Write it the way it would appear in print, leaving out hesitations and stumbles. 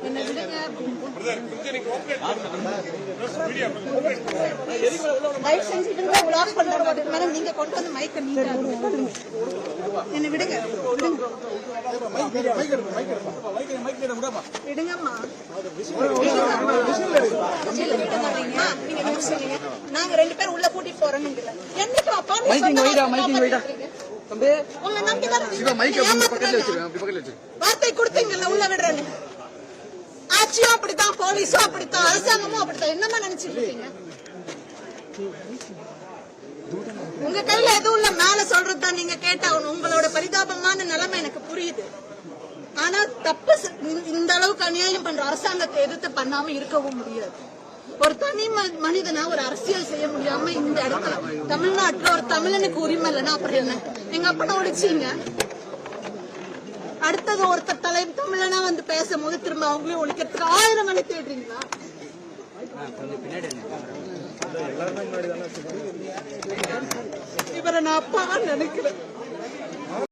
என்ன விடுங்க. தயவு செஞ்சு பிளாக் பண்றது மேடம். நீங்க கொண்டு வந்து மைக்க நீங்க என்ன விடுங்க. விடுங்கம்மா. நாங்க 2 பேரும் உள்ள கூட்டிட்டு போறோம். வார்த்தை கொடுத்தீங்கல்ல உள்ள விடுறேன்னு. ஆட்சியும் அப்படித்தான், போலீஸும் அப்படித்தான், அரசாங்கமும் அப்படித்தான். என்னமா நினைச்சிட்டு இருக்கீங்க? உங்க கையில எதுவும் இல்ல. மேல சொல்றதுதான் நீங்க கேட்டாகணும். உங்களோட பரிதாபமான நிலைமை எனக்கு புரியுது. ஆனா தப்பு இந்த அளவுக்கு அநியாயம் பண்ற அரசாங்கத்தை எதிர்த்து பண்ணாம இருக்கவும் முடியாது. ஒரு தனி மனிதனா ஒரு அரசியல் செய்ய முடியாம இந்த இடத்துல தமிழ்நாட்டுல ஒரு தமிழனுக்கு உரிமை இல்லைன்னா அப்புறம் என்ன? எங்க அப்பனை ஒழிச்சீங்க. அடுத்தது ஒருத்தர் தமிழனா வந்து பேசும்போது திரும்ப அவங்களையும் ஒழிக்கிறதுக்கு 1000 வழி தேடுறீங்களா? இவரை நான் அப்பாவா நினைக்கிறேன்.